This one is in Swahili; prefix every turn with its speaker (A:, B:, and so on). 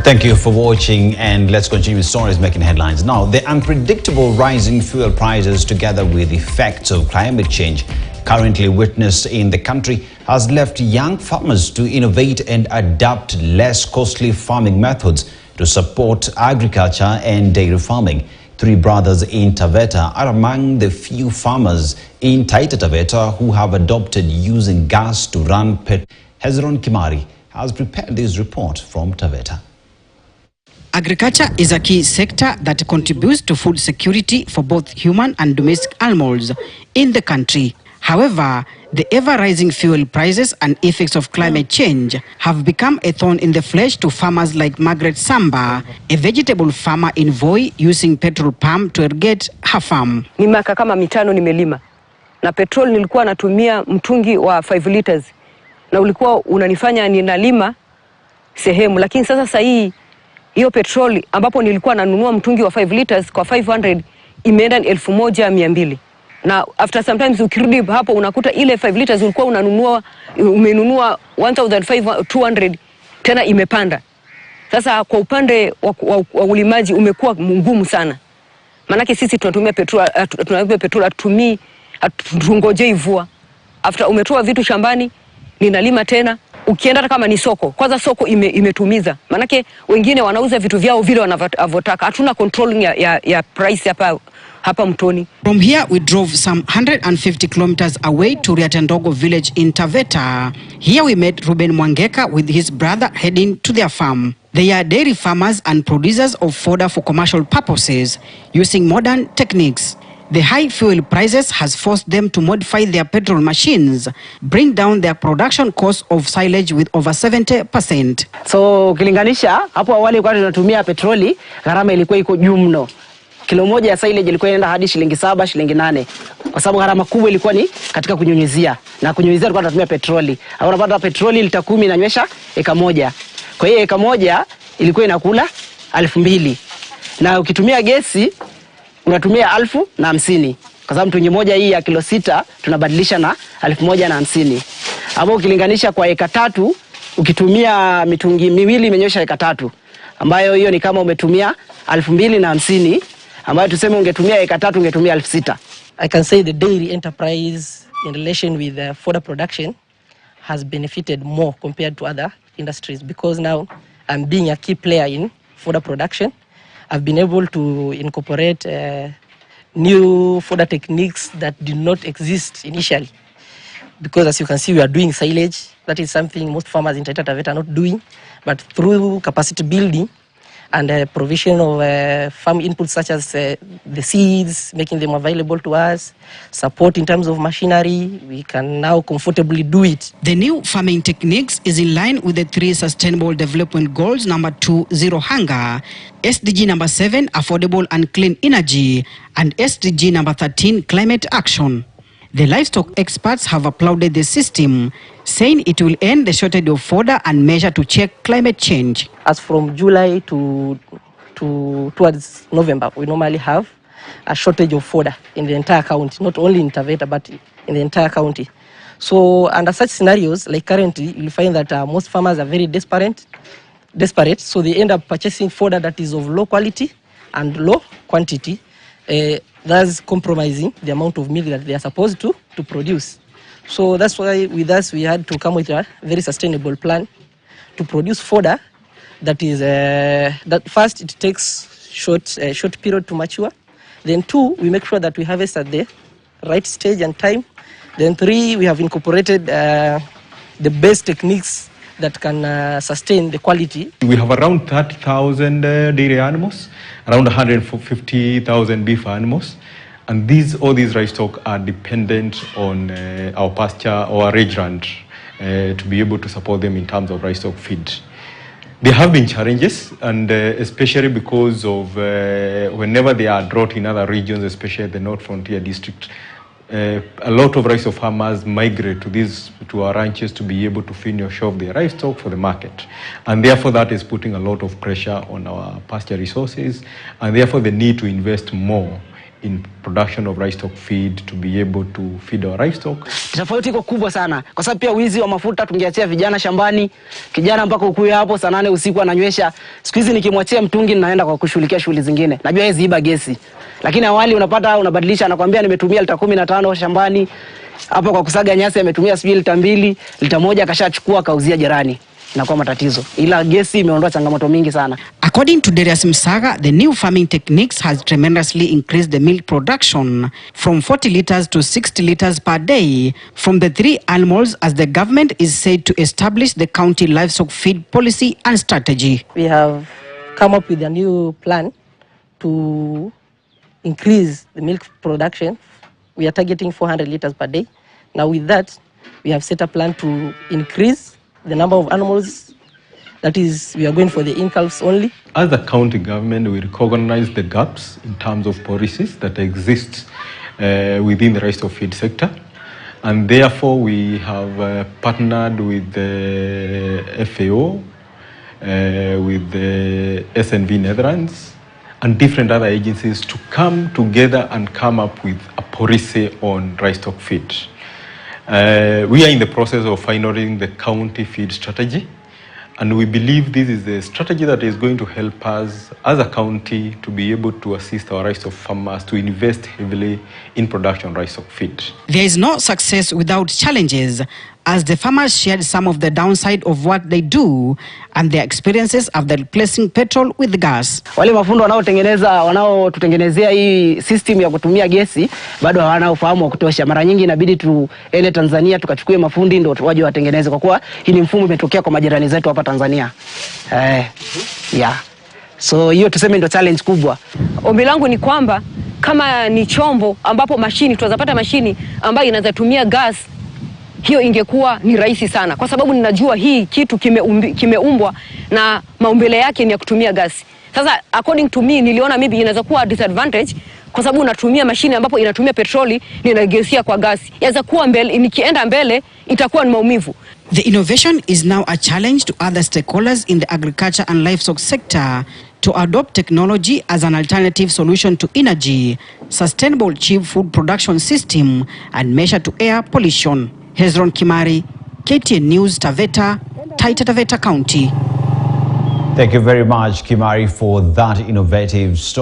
A: Thank you for watching, and let's continue with stories making headlines. Now, the unpredictable rising fuel prices together with the effects of climate change currently witnessed in the country has left young farmers to innovate and adopt less costly farming methods to support agriculture and dairy farming. Three brothers in Taveta are among the few farmers in Taita Taveta who have adopted using gas to run petrol. Hezron Kimari has prepared this report from Taveta.
B: Agriculture is a key sector that contributes to food security for both human and domestic animals in the country. However, the ever-rising fuel prices and effects of climate change have become a thorn in the flesh to farmers like Margaret Samba, a vegetable farmer in Voi using petrol palm to irrigate her farm.
C: Ni miaka kama mitano nimelima. Na petrol nilikuwa natumia mtungi wa 5 liters. Na ulikuwa unanifanya ninalima sehemu. Lakini sasa hii hiyo petroli ambapo nilikuwa nanunua mtungi wa 5 liters kwa 500 imeenda 1200. Na after sometimes ukirudi hapo unakuta ile 5 liters ulikuwa umenunua 1200 tena imepanda. Sasa kwa upande wa ulimaji umekuwa ngumu sana. Manake sisi tunatumia petrol atumii atungojei mvua. After umetoa vitu shambani ninalima tena. Ukienda kama ni soko, kwanza soko imetumiza. Manake wengine wanauza vitu vyao vile wanavyotaka. Hatuna controlling ya price hapa mtoni.
B: From here we drove some 150 kilometers away to Riatandogo village in Taveta. Here we met Ruben Mwangeka with his brother heading to their farm. They are dairy farmers and producers of fodder for commercial purposes using modern techniques. The high fuel prices has forced them to modify their petrol machines, bring down their production cost of silage with over 70%.
D: So ukilinganisha hapo awali kwa tunatumia petroli, gharama ilikuwa iko juu mno. Kilo moja ya silage ilikuwa inaenda hadi shilingi 7, shilingi 8. Kwa sababu gharama kubwa ilikuwa ni katika kunyunyizia. Na kunyunyizia tulikuwa tunatumia petroli. Au unapata petroli lita 10 inanywesha eka moja. Kwa hiyo eka moja ilikuwa inakula 2000. Na ukitumia gesi unatumia 1050. Kwa sababu mtungi moja hii ya kilo 6 tunabadilisha na 1150. Hapo ukilinganisha kwa eka 3 ukitumia mitungi miwili imenyosha eka 3. Ambayo hiyo ni kama umetumia 2050, ambayo tuseme ungetumia eka 3 ungetumia 6000.
E: I can say the dairy enterprise in relation with fodder production has benefited more compared to other industries, because now I'm being a key player in fodder production. I've been able to incorporate new fodder techniques that did not exist initially. Because as you can see, we are doing silage. That is something most farmers in Taita Taveta are not doing. But through capacity building and provision of farm inputs such as the seeds, making them available to us, support in terms of machinery, we can now comfortably do it.
B: The new farming techniques is in line with the 3 Sustainable Development Goals, number 2, Zero Hunger, SDG number 7, Affordable and Clean Energy, and SDG number 13, Climate Action. The livestock experts have applauded the system, saying it will end the shortage of fodder and measure to check climate change.
E: As from July towards November, we normally have a shortage of fodder in the entire county, not only in Taveta, but in the entire county. So under such scenarios, like currently, you'll find that most farmers are very desperate, so they end up purchasing fodder that is of low quality and low quantity, thus compromising the amount of milk that they are supposed to produce. So that's why with us we had to come with a very sustainable plan to produce fodder that is that first it takes short period to mature. Then 2, we make sure that we harvest at the right stage and time. Then 3, we have incorporated the best techniques that can sustain the quality.
F: We have around 30,000 dairy animals, around 150,000 beef animals, and all these livestock are dependent on our pasture or our rangeland to be able to support them in terms of livestock feed. There have been challenges, and especially because of whenever they are drought in other regions, especially the North Frontier District, a lot of livestock farmers migrate to our ranches to be able to finish off their livestock for the market, and therefore that is putting a lot of pressure on our pasture resources, and therefore the need to invest more in production of livestock feed to be able to feed our livestock.
D: Tofauti iko kubwa sana kwa sababu pia wizi wa mafuta tungeachia vijana shambani, kijana mpaka ukuye hapo saa 8 usiku ananywesha. Siku hizi nikimwachia mtungi naenda kwa kushughulikia shughuli zingine. Najua hizi iba gesi. Lakini awali unapata unabadilisha, anakuambia nimetumia lita 15 shambani. Hapo kwa kusaga nyasi ametumia sijui lita 2, lita 1 akashachukua kauzia jirani. Na kwa matatizo. Ila gesi imeondoa changamoto mingi sana.
B: According to Darius Msaga, the new farming techniques has tremendously increased the milk production from 40 liters to 60 liters per day from the 3 animals, as the government is said to establish the county livestock feed policy and strategy.
E: We have come up with a new plan to increase the milk production. We are targeting 400 liters per day. Now with that, we have set a plan to increase the number of animals. That is, we are going for the in-calves only.
F: As a county government, we recognize the gaps in terms of policies that exist within the livestock feed sector. And therefore, we have partnered with the FAO, with the SNV Netherlands, and different other agencies to come together and come up with a policy on livestock feed. We are in the process of finalizing the county feed strategy, and we believe this is the strategy that is going to help us as a county to be able to assist our livestock farmers to invest heavily in production livestock feed.
B: There is no success without challenges, as the farmers shared some of the downside of what they do and their experiences of replacing petrol with gas.
D: Wale mafundo wanaotutengenezea hii system ya kutumia gesi bado hawana ufahamu wa kutosha. Mara nyingi inabidi tuende Tanzania tukachukue mafundi ndio waje watengeneze, kwa kuwa hii ni mfumo umetokea kwa majirani zetu hapa Tanzania. So hiyo tuseme ndio challenge kubwa.
C: Ombi langu ni kwamba kama ni chombo ambapo mashini tunazapata mashini ambayo inaweza tumia gas, hiyo ingekuwa ni rahisi sana, kwa sababu ninajua hii kitu kimeumbwa na maumbile yake ni ya kutumia gasi. Sasa according to me, niliona maybe inaweza kuwa disadvantage kwa sababu unatumia mashine ambapo inatumia petroli na inagesia kwa gasi. Yaweza kuwa mbele, nikienda mbele itakuwa ni maumivu.
B: The innovation is now a challenge to other stakeholders in the agriculture and livestock sector to adopt technology as an alternative solution to energy, sustainable cheap food production system, and measure to air pollution. Hezron Kimari, KTN News, Taita Taveta County.
A: Thank you very much, Kimari, for that innovative story.